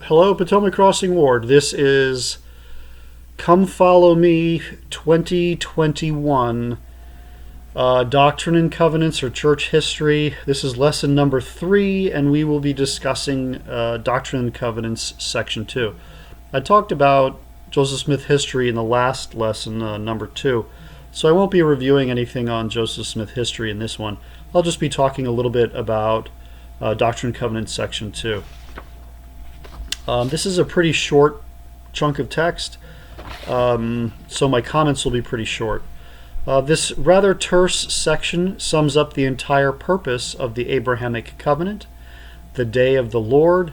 Hello, Potomac Crossing Ward. This is Come Follow Me 2021 Doctrine and Covenants or Church History. This is lesson number 3, and we will be discussing Doctrine and Covenants section 2. I talked about Joseph Smith history in the last lesson, number 2, so I won't be reviewing anything on Joseph Smith history in this one. I'll just be talking a little bit about Doctrine and Covenants section 2. This is a pretty short chunk of text, so my comments will be pretty short. This rather terse section sums up the entire purpose of the Abrahamic covenant, the day of the Lord,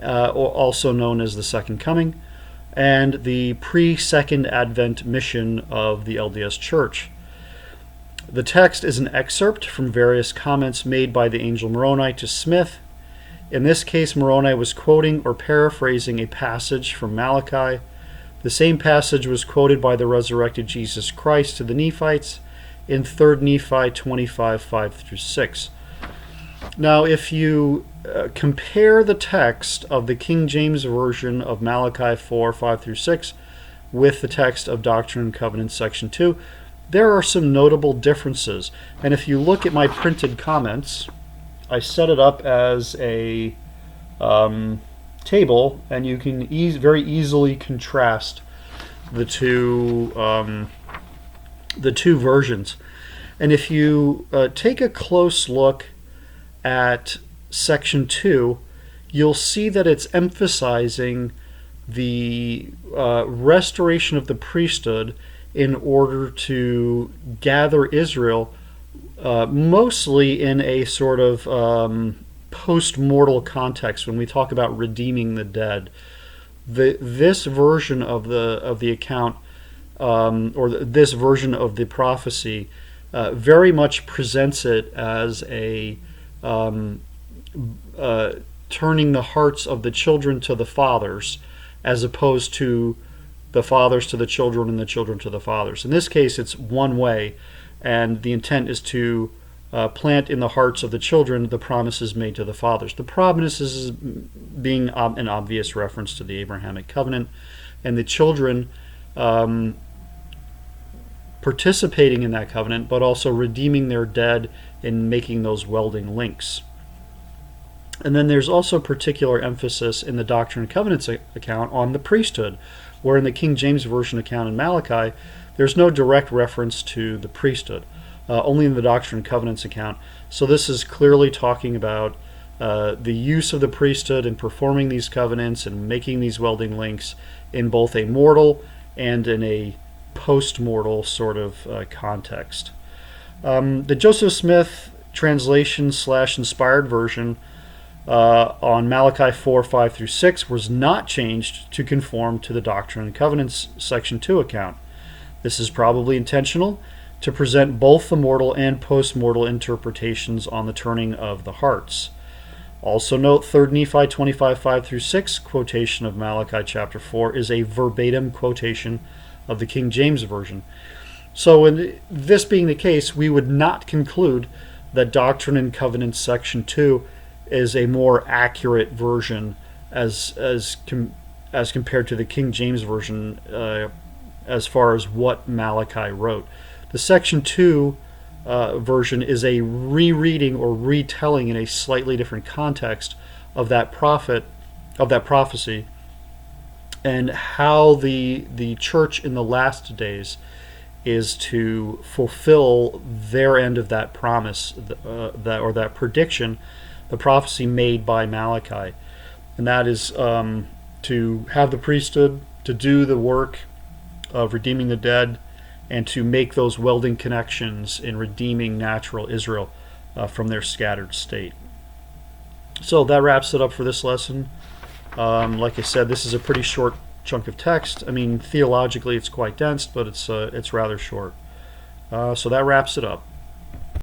also known as the Second Coming, and the pre-Second Advent mission of the LDS Church. The text is an excerpt from various comments made by the angel Moroni to Smith. In this case, Moroni was quoting or paraphrasing a passage from Malachi. The same passage was quoted by the resurrected Jesus Christ to the Nephites in 3 Nephi 25, 5-6. Now, if you compare the text of the King James Version of Malachi 4, 5-6 with the text of Doctrine and Covenants section 2, there are some notable differences. And if you look at my printed comments, I set it up as a table, and you can very easily contrast the two versions. And if you take a close look at section 2, you'll see that it's emphasizing the restoration of the priesthood in order to gather Israel, mostly in a sort of post-mortal context when we talk about redeeming the dead. This version of the account, or this version of the prophecy, very much presents it as a turning the hearts of the children to the fathers, as opposed to the fathers to the children and the children to the fathers. In this case, it's one way, and the intent is to plant in the hearts of the children the promises made to the fathers. The promises being an obvious reference to the Abrahamic covenant, and the children participating in that covenant, but also redeeming their dead and making those welding links. And then there's also particular emphasis in the Doctrine and Covenants account on the priesthood, where in the King James Version account in Malachi, there's no direct reference to the priesthood, only in the Doctrine and Covenants account. So this is clearly talking about the use of the priesthood in performing these covenants and making these welding links in both a mortal and in a post-mortal sort of context. The Joseph Smith translation / inspired version on Malachi 4, 5-6 was not changed to conform to the Doctrine and Covenants section 2 account. This is probably intentional to present both the mortal and post-mortal interpretations on the turning of the hearts. Also note 3 Nephi 25, 5-6 quotation of Malachi chapter 4 is a verbatim quotation of the King James Version. So in this being the case, we would not conclude that Doctrine and Covenants section 2 is a more accurate version as compared to the King James Version as far as what Malachi wrote. The section 2 version is a rereading or retelling in a slightly different context of that prophecy, and how the church in the last days is to fulfill their end of that promise, that prediction, the prophecy made by Malachi. And that is to have the priesthood, to do the work of redeeming the dead, and to make those welding connections in redeeming natural Israel from their scattered state. So that wraps it up for this lesson. Like I said, this is a pretty short chunk of text. I mean, theologically it's quite dense, but it's rather short. So that wraps it up.